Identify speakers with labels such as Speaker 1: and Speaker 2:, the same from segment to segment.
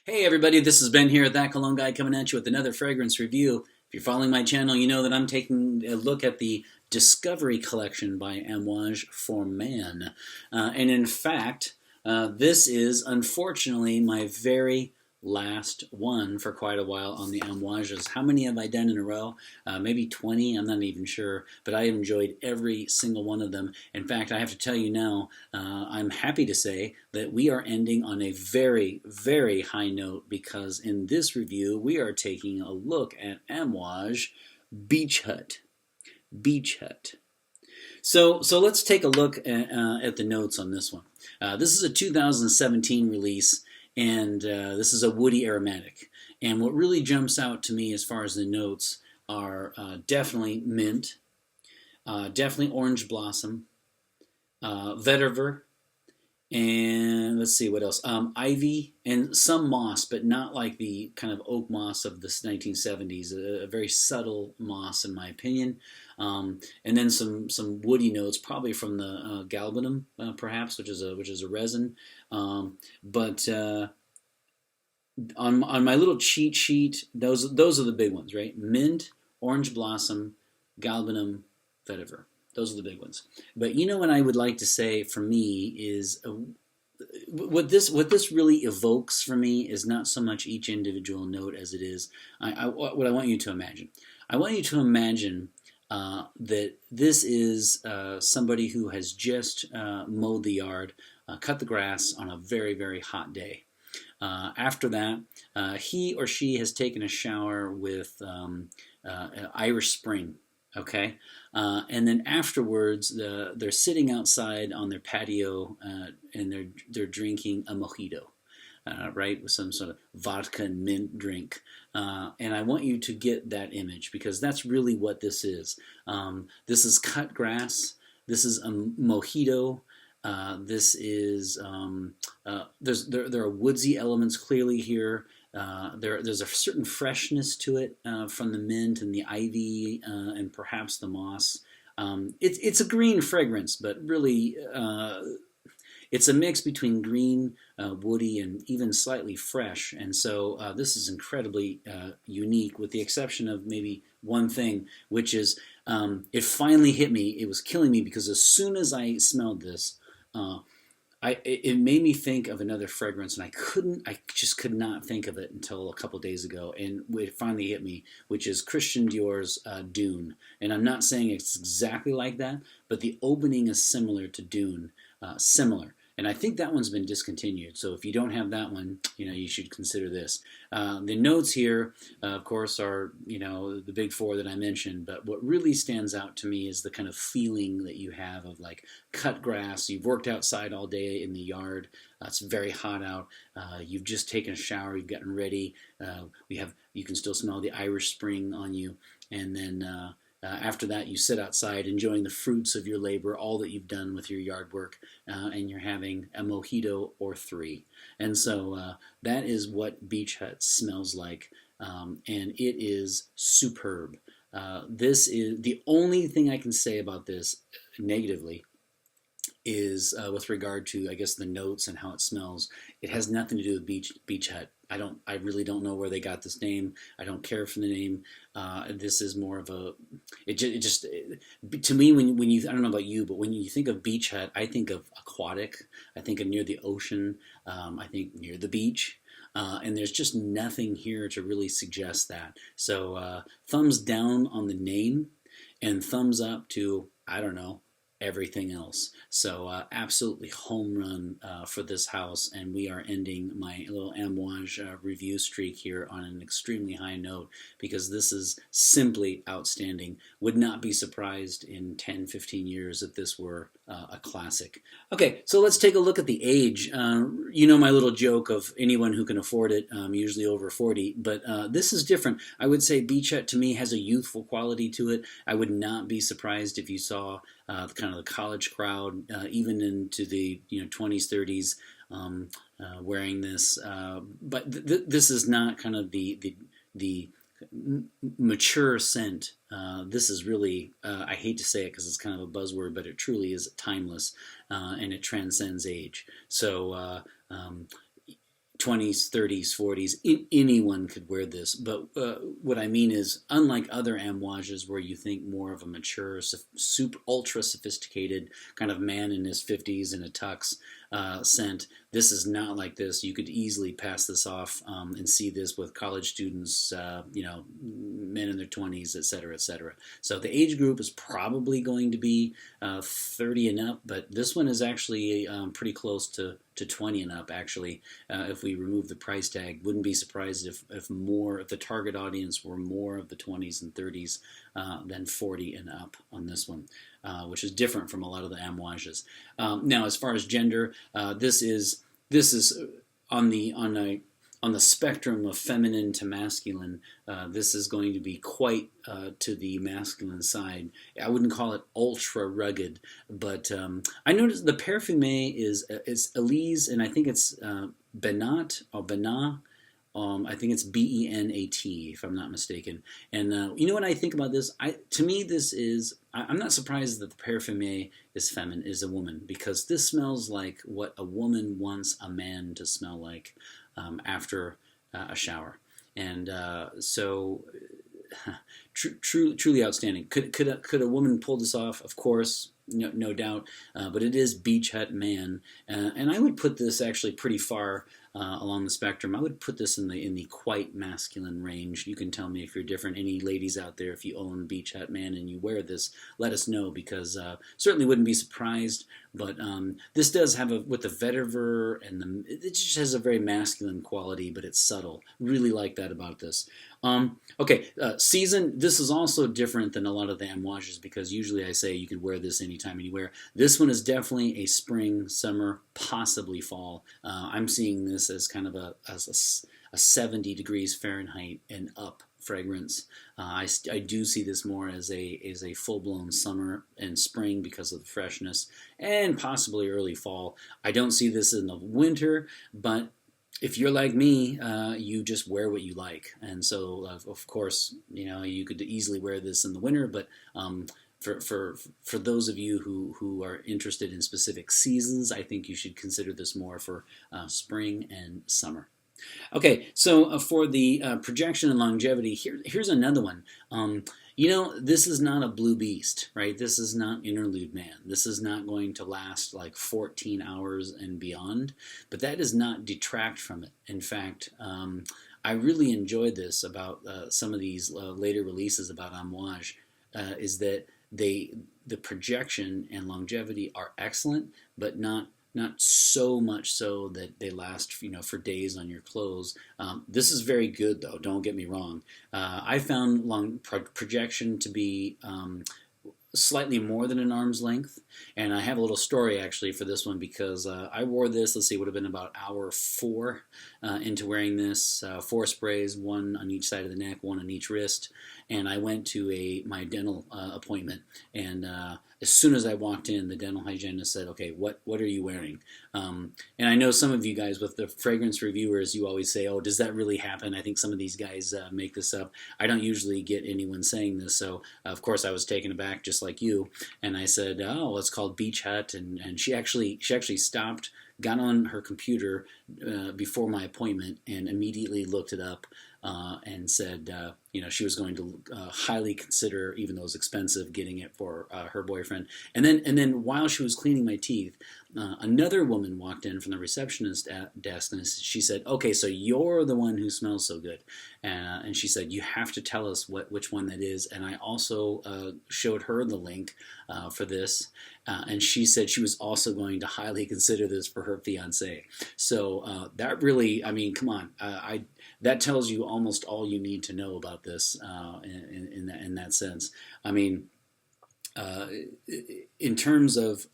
Speaker 1: Hey everybody, this is Ben here at thatcologneguy coming at you with another fragrance review. If you're following my channel, you know that I'm taking a look at the Discovery Collection by Amouage for Man. And in fact, this is unfortunately my very last one for quite a while on the Amouages. How many have I done in a row? Maybe 20, I'm not even sure, but I enjoyed every single one of them. In fact, I have to tell you now, I'm happy to say that we are ending on a very, very high note because in this review, we are taking a look at Amouage Beach Hut. Beach Hut. So let's take a look at the notes on this one. This is a 2017 release, and this is a woody aromatic. And what really jumps out to me as far as the notes are definitely mint, definitely orange blossom, vetiver, and let's see what else. Ivy and some moss, but not like the kind of oak moss of the 1970s. A very subtle moss, in my opinion. And then some woody notes, probably from the galbanum, perhaps, which is a resin. But on my little cheat sheet, those are the big ones, right? Mint, orange blossom, galbanum, vetiver. Those are the big ones. But you know what I would like to say for me is what this really evokes for me is not so much each individual note as it is what I want you to imagine. I want you to imagine that this is somebody who has just mowed the yard, cut the grass on a very, very hot day. After that, he or she has taken a shower with Irish Spring. Okay, and then afterwards, they're sitting outside on their patio and they're drinking a mojito, right, with some sort of vodka and mint drink. And I want you to get that image because that's really what this is. This is cut grass. This is a mojito. This is there are woodsy elements clearly here. There's a certain freshness to it from the mint and the ivy and perhaps the moss. It's a green fragrance, but really it's a mix between green, woody, and even slightly fresh. And so this is incredibly unique, with the exception of maybe one thing, which is it finally hit me. It was killing me because as soon as I smelled this, it made me think of another fragrance, and I just could not think of it until a couple days ago, and it finally hit me, which is Christian Dior's Dune. And I'm not saying it's exactly like that, but the opening is similar to Dune, similar. And I think that one's been discontinued. So if you don't have that one, you should consider this. The notes here, of course, are the big four that I mentioned. But what really stands out to me is the kind of feeling that you have of like cut grass. You've worked outside all day in the yard. It's very hot out. You've just taken a shower. You've gotten ready. You can still smell the Irish Spring on you, and then. After that, you sit outside enjoying the fruits of your labor, all that you've done with your yard work, and you're having a mojito or three. And so that is what Beach Hut smells like, and it is superb. This is the only thing I can say about this negatively is with regard to, I guess, the notes and how it smells. It has nothing to do with Beach Hut. I really don't know where they got this name. I don't care for the name. This is more of a, to me, when you, I don't know about you, but when you think of Beach Hut, I think of aquatic. I think of near the ocean. I think near the beach. And there's just nothing here to really suggest that. So thumbs down on the name and thumbs up to, I don't know, everything else. So absolutely home run for this house, and we are ending my little Amouage review streak here on an extremely high note because this is simply outstanding. Would not be surprised in 10-15 years if this were a classic. Okay, so let's take a look at the age. My little joke of anyone who can afford it, usually over 40, but this is different. I would say Beach Hut to me has a youthful quality to it. I would not be surprised if you saw kind of the college crowd, even into the 20s, 30s, wearing this. But this is not kind of the mature scent. This is really, I hate to say it because it's kind of a buzzword, but it truly is timeless, and it transcends age. So 20s, 30s, 40s. Anyone could wear this. But what I mean is, unlike other amouages where you think more of a mature, super ultra sophisticated kind of man in his 50s in a tux scent, this is not like this. You could easily pass this off and see this with college students, men in their 20s, et cetera, et cetera. So the age group is probably going to be 30 and up, but this one is actually pretty close to 20 and up, actually. If we remove the price tag, wouldn't be surprised if the target audience were more of the 20s and 30s than 40 and up on this one, which is different from a lot of the amouages. Now, as far as gender, this is on the spectrum of feminine to masculine. This is going to be quite to the masculine side. I wouldn't call it ultra rugged, but I noticed the Parfumé is Elise, and I think it's Benat or Benat. I think it's Benat, if I'm not mistaken. And when I think about this, to me this is. I'm not surprised that the Parfumé is a woman, because this smells like what a woman wants a man to smell like after a shower, and so truly outstanding. Could a woman pull this off? Of course. No doubt, but it is Beach Hut Man, and I would put this actually pretty far along the spectrum. I would put this in the quite masculine range. You can tell me if you're different. Any ladies out there, if you own Beach Hut Man and you wear this, let us know, because certainly wouldn't be surprised. But this does have with the vetiver and it just has a very masculine quality, but it's subtle. Really like that about this. Season. This is also different than a lot of the amouages, because usually I say you can wear this anytime, anywhere. This one is definitely a spring, summer, possibly fall. I'm seeing this as kind of a 70 degrees Fahrenheit and up fragrance. I do see this more as a full-blown summer and spring because of the freshness, and possibly early fall. I don't see this in the winter, but if you're like me, you just wear what you like. And so, of course, you could easily wear this in the winter, but for those of you who are interested in specific seasons, I think you should consider this more for spring and summer. Okay, so for the projection and longevity, here's another one. This is not a blue beast, right? This is not Interlude Man. This is not going to last like 14 hours and beyond, but that does not detract from it. In fact, I really enjoyed this about some of these later releases about Amouage, is that the projection and longevity are excellent, but not so much so that they last for days on your clothes. This is very good, though. Don't get me wrong. I found projection to be slightly more than an arm's length, and I have a little story actually for this one, because I wore this. Let's see, it would have been about hour 4 into wearing this. 4 sprays, 1 on each side of the neck, 1 on each wrist, and I went to my dental appointment, and as soon as I walked in, the dental hygienist said, "Okay, what are you wearing?" And I know some of you guys with the fragrance reviewers, you always say, "Oh, does that really happen?" I think some of these guys make this up. I don't usually get anyone saying this, so of course I was taken aback, just like you. And I said, "Oh, it's called Beach Hut," and she actually stopped, got on her computer before my appointment, and immediately looked it up and said, she was going to highly consider, even though it was expensive, getting it for her boyfriend. And then while she was cleaning my teeth, another woman walked in from the receptionist desk, and she said, "Okay, so you're the one who smells so good," and she said, "You have to tell us which one that is." And I also showed her the link for this, and she said she was also going to highly consider this for her fiance. So that really, come on, that tells you almost all you need to know about this in that sense. In terms of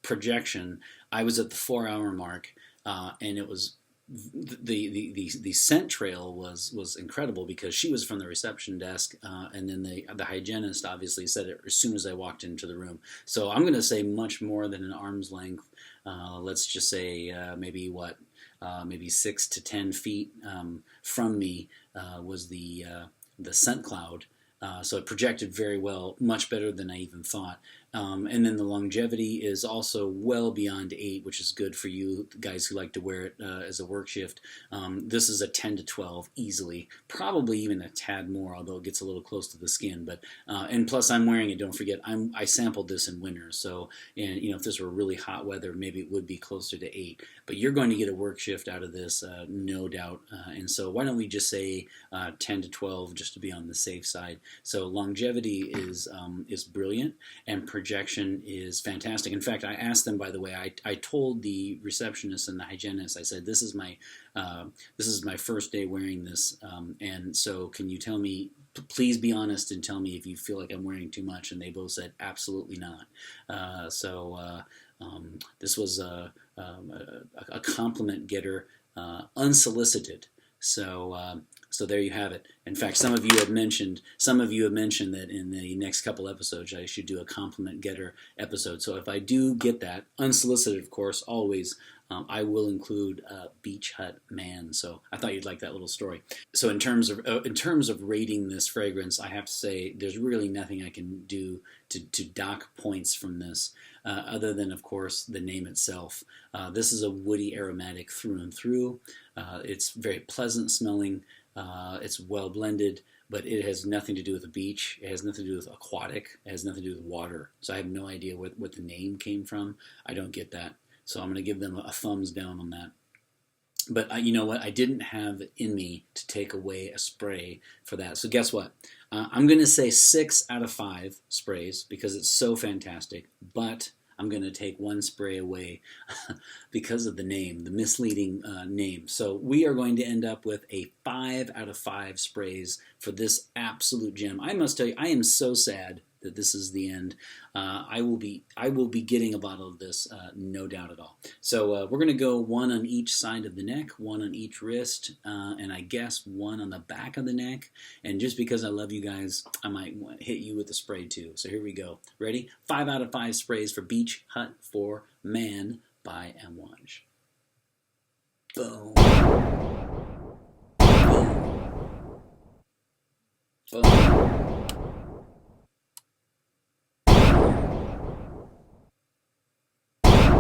Speaker 1: projection, I was at the 4-hour mark, and it was the scent trail was incredible, because she was from the reception desk, and then the hygienist obviously said it as soon as I walked into the room. So I'm going to say much more than an arm's length. Let's just say maybe 6 to 10 feet from me was the scent cloud. So it projected very well, much better than I even thought. And then the longevity is also well beyond 8, which is good for you guys who like to wear it as a work shift. This is a 10 to 12 easily, probably even a tad more, although it gets a little close to the skin. But and plus, I'm wearing it. Don't forget, I sampled this in winter, so and if this were really hot weather, maybe it would be closer to 8. But you're going to get a work shift out of this, no doubt. And so why don't we just say 10 to 12 just to be on the safe side? So longevity is brilliant, and projection is fantastic. In fact, I asked them, by the way, I told the receptionist and the hygienist, I said, this is my first day wearing this, and so can you tell me, please be honest and tell me if you feel like I'm wearing too much? And they both said absolutely not. This was a compliment getter, unsolicited. So there you have it. In fact, some of you have mentioned that in the next couple episodes I should do a compliment getter episode. So if I do get that, unsolicited, of course, always, I will include Beach Hut Man. So I thought you'd like that little story. So in terms of rating this fragrance, I have to say there's really nothing I can do to dock points from this, other than, of course, the name itself. This is a woody aromatic through and through. It's very pleasant smelling. It's well blended, but it has nothing to do with the beach. It has nothing to do with aquatic. It has nothing to do with water. So I have no idea what the name came from. I don't get that. So I'm going to give them a thumbs down on that. But you know what? I didn't have it in me to take away a spray for that. So guess what? I'm going to say 6 out of 5 sprays because it's so fantastic. But I'm going to take 1 spray away because of the name, the misleading name. So we are going to end up with a 5 out of 5 sprays for this absolute gem. I must tell you, I am so sad that this is the end. I will be getting a bottle of this, no doubt at all. So we're going to go 1 on each side of the neck, 1 on each wrist, and I guess 1 on the back of the neck. And just because I love you guys, I might hit you with the spray too. So here we go. Ready? 5 out of 5 sprays for Beach Hut for Man by Amouage. Boom. Boom. Boom.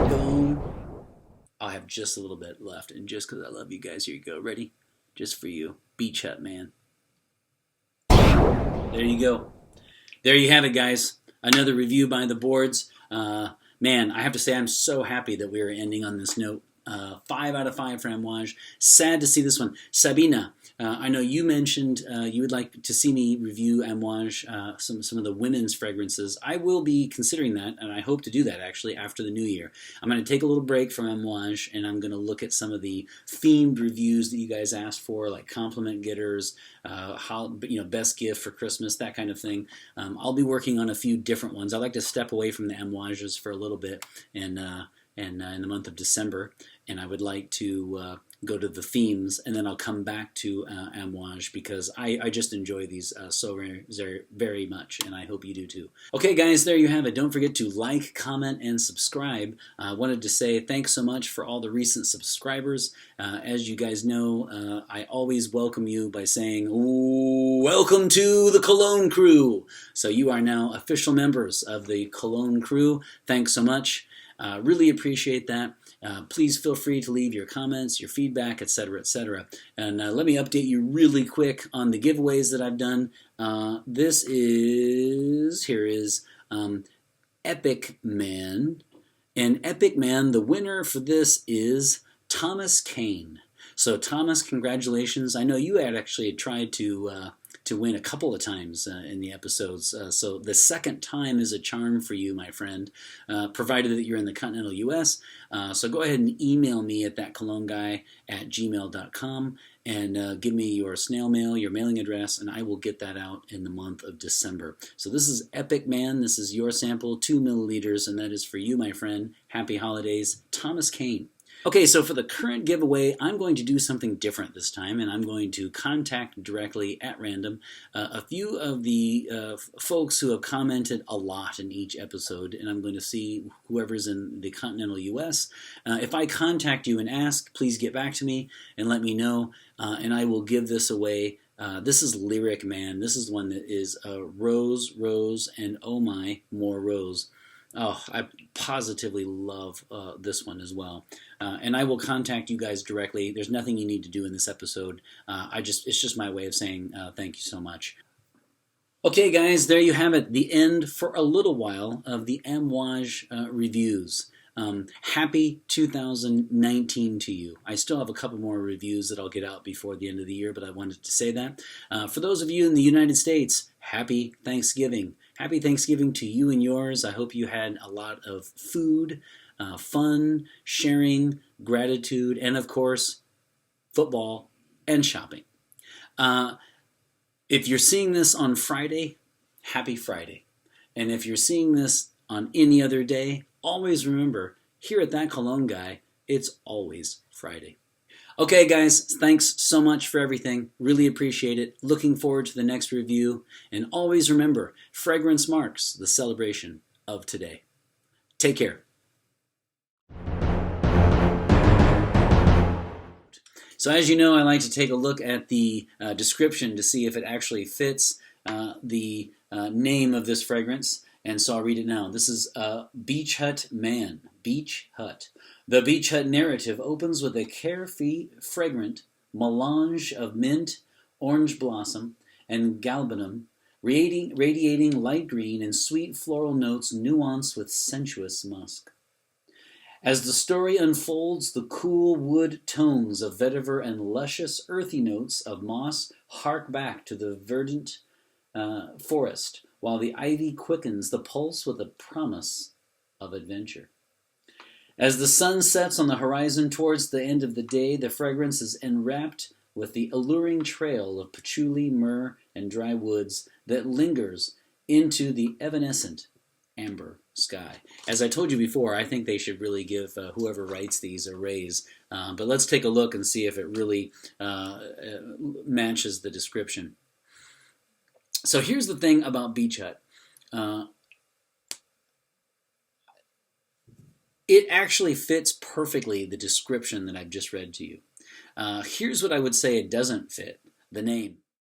Speaker 1: Boom. I'll have just a little bit left, and just because I love you guys, here you go. Ready? Just for you. Beach Hut Man. There you go. There you have it, guys. Another review by the boards. Man, I have to say I'm so happy that we are ending on this note. 5 out of 5 for Amouage. Sad to see this one. Sabina, I know you mentioned you would like to see me review Amouage, some of the women's fragrances. I will be considering that, and I hope to do that actually after the new year. I'm going to take a little break from Amouage, and I'm going to look at some of the themed reviews that you guys asked for, like compliment getters, best gift for Christmas, that kind of thing. I'll be working on a few different ones. I like to step away from the Amouages for a little bit, and in the month of December, and I would like to go to the themes, and then I'll come back to Amouage because I just enjoy these so very, very much, and I hope you do too. Okay, guys, there you have it. Don't forget to like, comment, and subscribe. I wanted to say thanks so much for all the recent subscribers. As you guys know, I always welcome you by saying, welcome to the Cologne Crew. So you are now official members of the Cologne Crew. Thanks so much. Really appreciate that. Please feel free to leave your comments, your feedback, etc., etc. And let me update you really quick on the giveaways that I've done. Here is Epic Man. And Epic Man, the winner for this is Thomas Kane. So Thomas, congratulations. I know you had actually tried to win a couple of times in the episodes. So the second time is a charm for you, my friend, provided that you're in the Continental U.S. So go ahead and email me at thatcologneguy@gmail.com and give me your snail mail, your mailing address, and I will get that out in the month of December. So this is Epic Man. This is your sample, 2 milliliters, and that is for you, my friend. Happy holidays, Thomas Kane. Okay, so for the current giveaway, I'm going to do something different this time, and I'm going to contact directly at random a few of the folks who have commented a lot in each episode, and I'm going to see whoever's in the Continental U.S. If I contact you and ask, please get back to me and let me know, and I will give this away. This is Lyric Man. This is one that is Rose, Rose, and oh my, more Rose. Oh, I positively love this one as well. And I will contact you guys directly. There's nothing you need to do in this episode. It's just my way of saying thank you so much. Okay, guys, there you have it. The end for a little while of the Amouage reviews. Happy 2019 to you. I still have a couple more reviews that I'll get out before the end of the year, but I wanted to say that. For those of you in the United States, happy Thanksgiving. Happy Thanksgiving to you and yours. I hope you had a lot of food, fun, sharing, gratitude, and of course, football and shopping. If you're seeing this on Friday, happy Friday. And if you're seeing this on any other day, always remember, here at That Cologne Guy, it's always Friday. Okay, guys, thanks so much for everything. Really appreciate it. Looking forward to the next review. And always remember, fragrance marks the celebration of today. Take care. So as you know, I like to take a look at the description to see if it actually fits the name of this fragrance. And so I'll read it now. This is Beach Hut Man. Beach Hut. The Beach Hut narrative opens with a carefree, fragrant melange of mint, orange blossom, and galbanum, radiating light green and sweet floral notes nuanced with sensuous musk. As the story unfolds, the cool wood tones of vetiver and luscious earthy notes of moss hark back to the verdant forest, while the ivy quickens the pulse with a promise of adventure. As the sun sets on the horizon towards the end of the day, the fragrance is enwrapped with the alluring trail of patchouli, myrrh, and dry woods that lingers into the evanescent amber sky. As I told you before, I think they should really give whoever writes these a raise. But let's take a look and see if it really matches the description. So here's the thing about Beach Hut. It actually fits perfectly the description that I've just read to you. Here's what I would say it doesn't fit: the name.